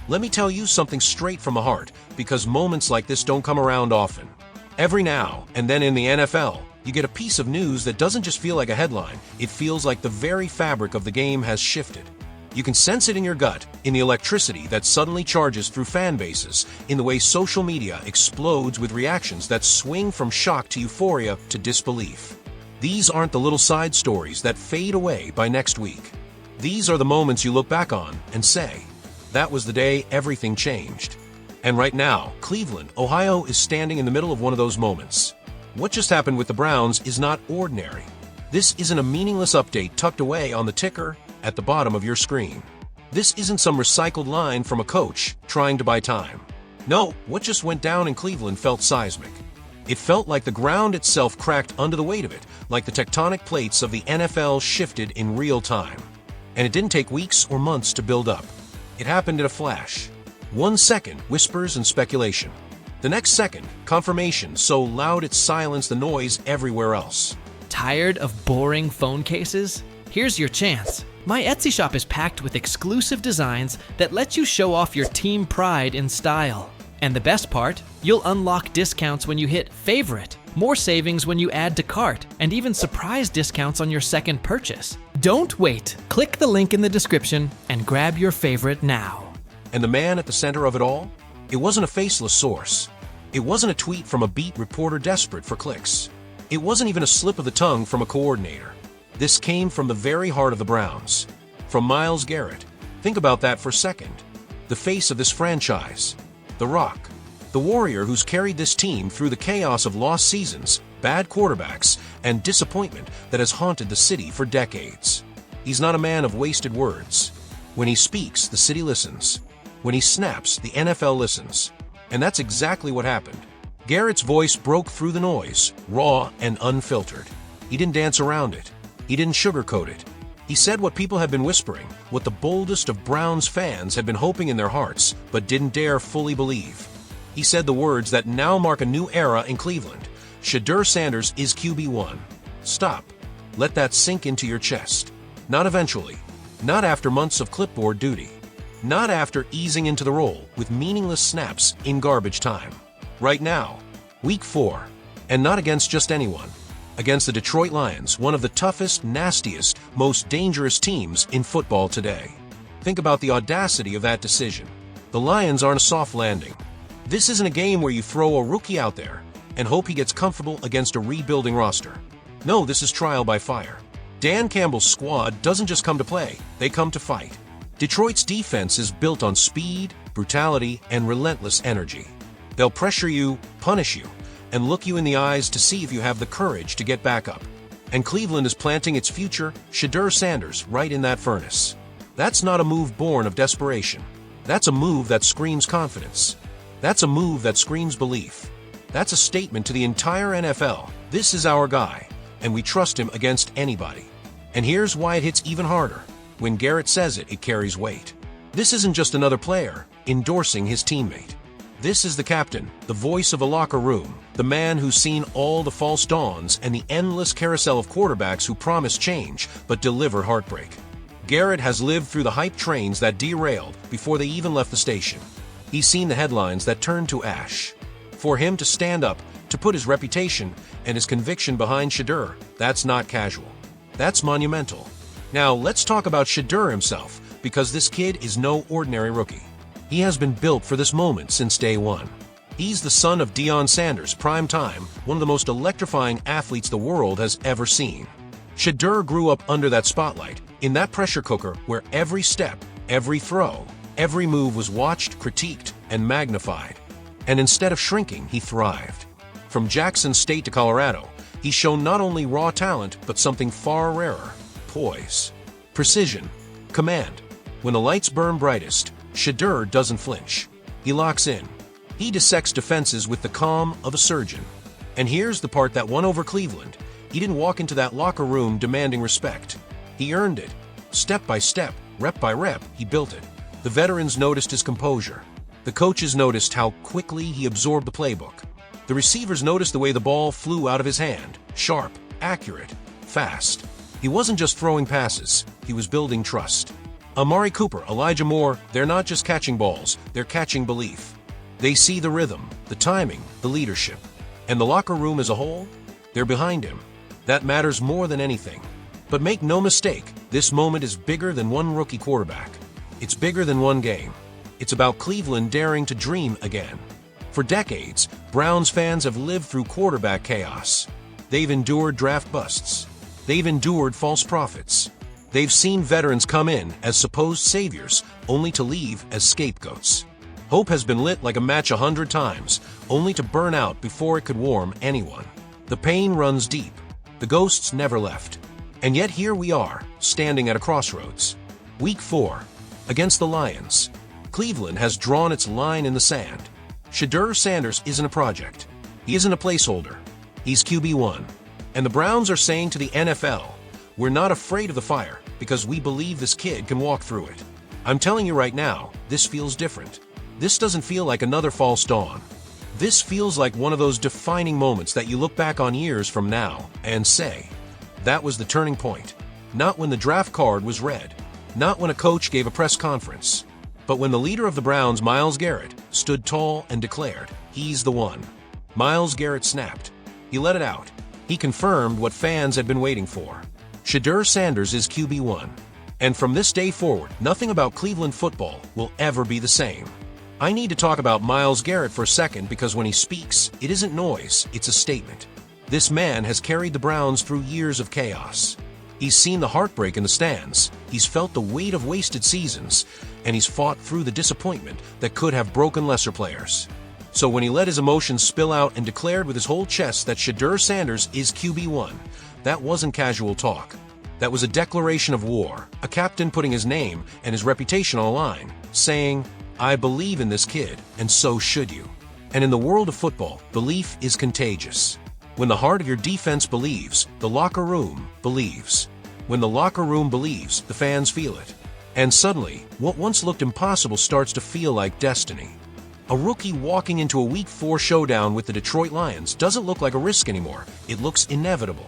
Let me tell you something straight from the heart, because moments like this don't come around often. Every now and then in the NFL, you get a piece of news that doesn't just feel like a headline, it feels like the very fabric of the game has shifted. You can sense it in your gut, in the electricity that suddenly charges through fan bases, in the way social media explodes with reactions that swing from shock to euphoria to disbelief. These aren't the little side stories that fade away by next week. These are the moments you look back on and say, that was the day everything changed. And right now, Cleveland, Ohio is standing in the middle of one of those moments. What just happened with the Browns is not ordinary. This isn't a meaningless update tucked away on the ticker at the bottom of your screen. This isn't some recycled line from a coach trying to buy time. No, what just went down in Cleveland felt seismic. It felt like the ground itself cracked under the weight of it, like the tectonic plates of the NFL shifted in real time. And it didn't take weeks or months to build up. It happened in a flash. 1 second, whispers and speculation. The next second, confirmation so loud it silenced the noise everywhere else. Tired of boring phone cases? Here's your chance. My Etsy shop is packed with exclusive designs that let you show off your team pride in style. And the best part, you'll unlock discounts when you hit favorite, more savings when you add to cart, and even surprise discounts on your second purchase. Don't wait. Click the link in the description and grab your favorite now. And the man at the center of it all? It wasn't a faceless source. It wasn't a tweet from a beat reporter desperate for clicks. It wasn't even a slip of the tongue from a coordinator. This came from the very heart of the Browns. From Myles Garrett. Think about that for a second. The face of this franchise. The Rock. The warrior who's carried this team through the chaos of lost seasons, bad quarterbacks, and disappointment that has haunted the city for decades. He's not a man of wasted words. When he speaks, the city listens. When he snaps, the NFL listens. And that's exactly what happened. Garrett's voice broke through the noise, raw and unfiltered. He didn't dance around it. He didn't sugarcoat it. He said what people had been whispering, what the boldest of Browns fans had been hoping in their hearts, but didn't dare fully believe. He said the words that now mark a new era in Cleveland. Shedeur Sanders is QB1. Stop. Let that sink into your chest. Not eventually. Not after months of clipboard duty. Not after easing into the role with meaningless snaps in garbage time. Right now. Week 4. And not against just anyone. Against the Detroit Lions, one of the toughest, nastiest, most dangerous teams in football today. Think about the audacity of that decision. The Lions aren't a soft landing. This isn't a game where you throw a rookie out there and hope he gets comfortable against a rebuilding roster. No, this is trial by fire. Dan Campbell's squad doesn't just come to play, they come to fight. Detroit's defense is built on speed, brutality, and relentless energy. They'll pressure you, punish you, and look you in the eyes to see if you have the courage to get back up. And Cleveland is planting its future, Shaduer Sanders, right in that furnace. That's not a move born of desperation. That's a move that screams confidence. That's a move that screams belief. That's a statement to the entire NFL. This is our guy, and we trust him against anybody. And here's why it hits even harder. When Garrett says it, it carries weight. This isn't just another player endorsing his teammate. This is the captain, the voice of a locker room, the man who's seen all the false dawns and the endless carousel of quarterbacks who promise change but deliver heartbreak. Garrett has lived through the hype trains that derailed before they even left the station. He's seen the headlines that turned to ash. For him to stand up, to put his reputation and his conviction behind Shaduer, that's not casual. That's monumental. Now, let's talk about Shaduer himself, because this kid is no ordinary rookie. He has been built for this moment since day one. He's the son of Deion Sanders, prime time, one of the most electrifying athletes the world has ever seen. Shaduer grew up under that spotlight, in that pressure cooker where every step, every throw, every move was watched, critiqued, and magnified. And instead of shrinking, he thrived. From Jackson State to Colorado, he's shown not only raw talent, but something far rarer: poise, precision, command. When the lights burn brightest, Shaduer doesn't flinch. He locks in. He dissects defenses with the calm of a surgeon. And here's the part that won over Cleveland. He didn't walk into that locker room demanding respect. He earned it. Step by step, rep by rep, he built it. The veterans noticed his composure. The coaches noticed how quickly he absorbed the playbook. The receivers noticed the way the ball flew out of his hand. Sharp, accurate, fast. He wasn't just throwing passes. He was building trust. Amari Cooper, Elijah Moore, they're not just catching balls, they're catching belief. They see the rhythm, the timing, the leadership. And the locker room as a whole? They're behind him. That matters more than anything. But make no mistake, this moment is bigger than one rookie quarterback. It's bigger than one game. It's about Cleveland daring to dream again. For decades, Browns fans have lived through quarterback chaos. They've endured draft busts. They've endured false prophets. They've seen veterans come in as supposed saviors, only to leave as scapegoats. Hope has been lit like a match 100 times, only to burn out before it could warm anyone. The pain runs deep. The ghosts never left. And yet here we are, standing at a crossroads. Week 4. Against the Lions. Cleveland has drawn its line in the sand. Shaduer Sanders isn't a project. He isn't a placeholder. He's QB1. And the Browns are saying to the NFL, we're not afraid of the fire because we believe this kid can walk through it. I'm telling you right now, this feels different. This doesn't feel like another false dawn. This feels like one of those defining moments that you look back on years from now and say, that was the turning point. Not when the draft card was read, not when a coach gave a press conference, but when the leader of the Browns, Myles Garrett, stood tall and declared, he's the one. Myles Garrett snapped. He let it out. He confirmed what fans had been waiting for. Shedeur Sanders is QB1. And from this day forward, nothing about Cleveland football will ever be the same. I need to talk about Myles Garrett for a second because when he speaks, it isn't noise, it's a statement. This man has carried the Browns through years of chaos. He's seen the heartbreak in the stands, he's felt the weight of wasted seasons, and he's fought through the disappointment that could have broken lesser players. So when he let his emotions spill out and declared with his whole chest that Shedeur Sanders is QB1, that wasn't casual talk. That was a declaration of war, a captain putting his name and his reputation on the line, saying, I believe in this kid, and so should you. And in the world of football, belief is contagious. When the heart of your defense believes, the locker room believes. When the locker room believes, the fans feel it. And suddenly, what once looked impossible starts to feel like destiny. A rookie walking into a Week 4 showdown with the Detroit Lions doesn't look like a risk anymore. It looks inevitable.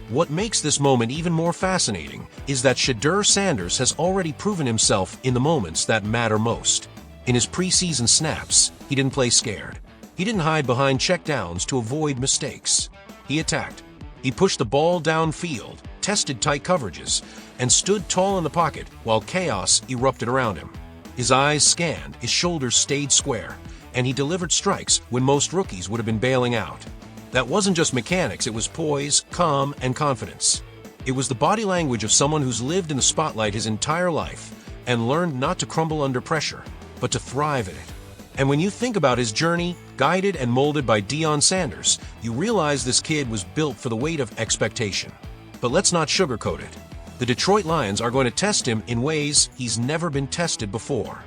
What makes this moment even more fascinating is that Shaduer Sanders has already proven himself in the moments that matter most. In his preseason snaps, he didn't play scared. He didn't hide behind checkdowns to avoid mistakes. He attacked. He pushed the ball downfield, tested tight coverages, and stood tall in the pocket while chaos erupted around him. His eyes scanned, his shoulders stayed square, and he delivered strikes when most rookies would have been bailing out. That wasn't just mechanics, it was poise, calm, and confidence. It was the body language of someone who's lived in the spotlight his entire life and learned not to crumble under pressure, but to thrive in it. And when you think about his journey, guided and molded by Deion Sanders, you realize this kid was built for the weight of expectation. But let's not sugarcoat it. The Detroit Lions are going to test him in ways he's never been tested before.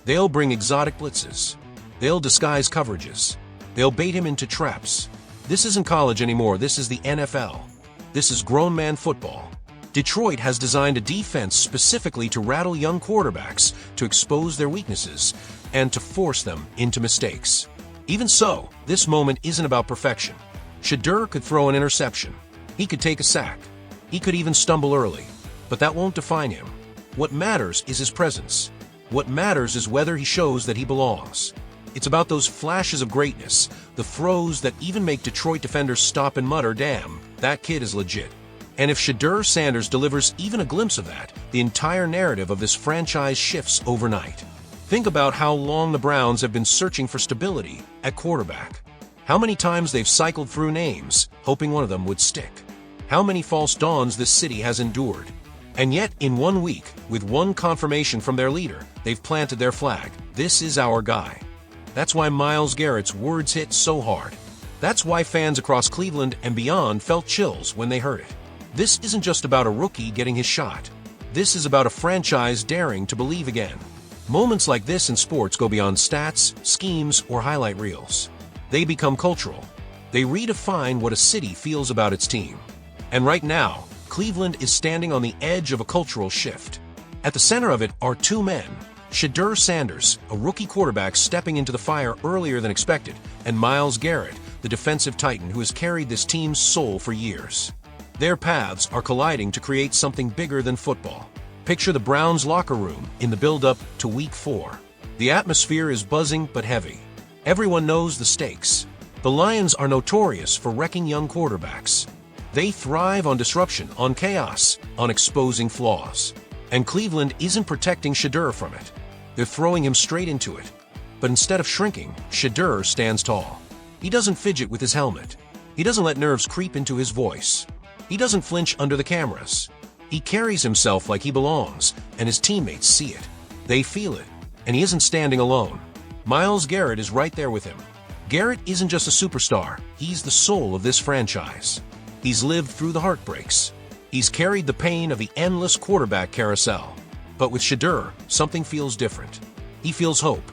They'll bring exotic blitzes. They'll disguise coverages. They'll bait him into traps. This isn't college anymore, this is the NFL. This is grown man football. Detroit has designed a defense specifically to rattle young quarterbacks, to expose their weaknesses, and to force them into mistakes. Even so, this moment isn't about perfection. Shaduer could throw an interception. He could take a sack. He could even stumble early. But that won't define him. What matters is his presence. What matters is whether he shows that he belongs. It's about those flashes of greatness, the throws that even make Detroit defenders stop and mutter, damn, that kid is legit. And if Shaduer Sanders delivers even a glimpse of that, the entire narrative of this franchise shifts overnight. Think about how long the Browns have been searching for stability at quarterback. How many times they've cycled through names, hoping one of them would stick. How many false dawns this city has endured. And yet, in 1 week, with one confirmation from their leader, they've planted their flag. This is our guy. That's why Myles Garrett's words hit so hard. That's why fans across Cleveland and beyond felt chills when they heard it. This isn't just about a rookie getting his shot. This is about a franchise daring to believe again. Moments like this in sports go beyond stats, schemes, or highlight reels. They become cultural. They redefine what a city feels about its team. And right now, Cleveland is standing on the edge of a cultural shift. At the center of it are two men, Shedeur Sanders, a rookie quarterback stepping into the fire earlier than expected, and Myles Garrett, the defensive titan who has carried this team's soul for years. Their paths are colliding to create something bigger than football. Picture the Browns' locker room in the build-up to Week 4. The atmosphere is buzzing but heavy. Everyone knows the stakes. The Lions are notorious for wrecking young quarterbacks. They thrive on disruption, on chaos, on exposing flaws. And Cleveland isn't protecting Shedeur from it. They're throwing him straight into it. But instead of shrinking, Shedeur stands tall. He doesn't fidget with his helmet. He doesn't let nerves creep into his voice. He doesn't flinch under the cameras. He carries himself like he belongs, and his teammates see it. They feel it, and he isn't standing alone. Myles Garrett is right there with him. Garrett isn't just a superstar, he's the soul of this franchise. He's lived through the heartbreaks. He's carried the pain of the endless quarterback carousel. But with Shedeur, something feels different. He feels hope.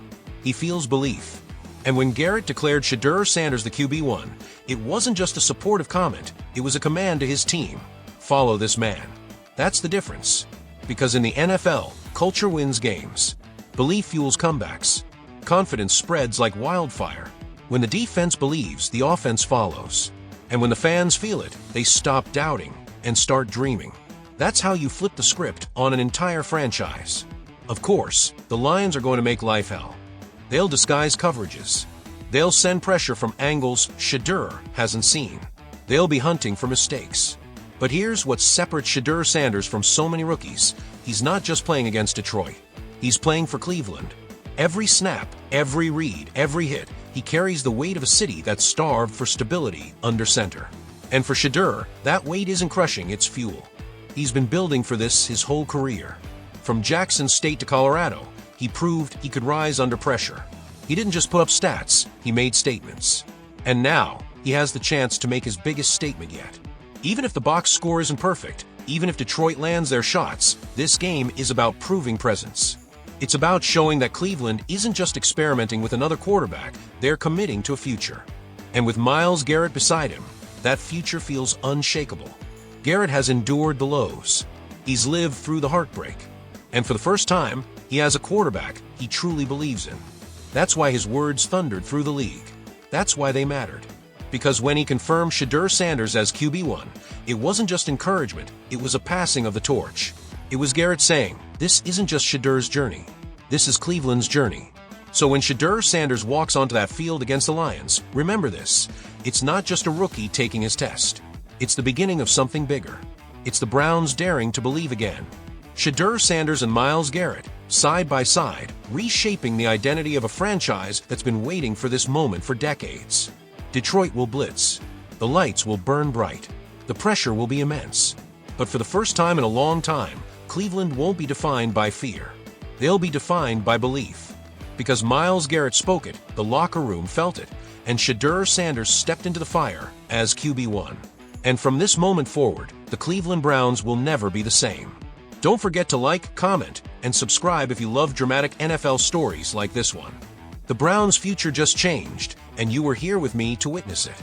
He feels belief. And when Garrett declared Shedeur Sanders the QB1, it wasn't just a supportive comment, it was a command to his team. Follow this man. That's the difference. Because in the NFL, culture wins games. Belief fuels comebacks. Confidence spreads like wildfire. When the defense believes, the offense follows. And when the fans feel it, they stop doubting and start dreaming. That's how you flip the script on an entire franchise. Of course, the Lions are going to make life hell. They'll disguise coverages. They'll send pressure from angles Shedeur hasn't seen. They'll be hunting for mistakes. But here's what separates Shaduer Sanders from so many rookies. He's not just playing against Detroit. He's playing for Cleveland. Every snap, every read, every hit, he carries the weight of a city that's starved for stability under center. And for Shedeur, that weight isn't crushing, it's fuel. He's been building for this his whole career. From Jackson State to Colorado, he proved he could rise under pressure. He didn't just put up stats, he made statements. And now, he has the chance to make his biggest statement yet. Even if the box score isn't perfect, even if Detroit lands their shots, this game is about proving presence. It's about showing that Cleveland isn't just experimenting with another quarterback, they're committing to a future. And with Myles Garrett beside him, that future feels unshakable. Garrett has endured the lows. He's lived through the heartbreak. And for the first time, he has a quarterback he truly believes in. That's why his words thundered through the league. That's why they mattered. Because when he confirmed Shedeur Sanders as QB1, it wasn't just encouragement, it was a passing of the torch. It was Garrett saying, this isn't just Shedeur's journey, this is Cleveland's journey. So when Shedeur Sanders walks onto that field against the Lions, remember this, it's not just a rookie taking his test. It's the beginning of something bigger. It's the Browns daring to believe again. Shedeur Sanders and Myles Garrett, side by side, reshaping the identity of a franchise that's been waiting for this moment for decades. Detroit will blitz. The lights will burn bright. The pressure will be immense. But for the first time in a long time, Cleveland won't be defined by fear. They'll be defined by belief. Because Myles Garrett spoke it, the locker room felt it, and Shedeur Sanders stepped into the fire as QB1. And from this moment forward, the Cleveland Browns will never be the same. Don't forget to like, comment, and subscribe if you love dramatic NFL stories like this one. The Browns' future just changed, and you were here with me to witness it.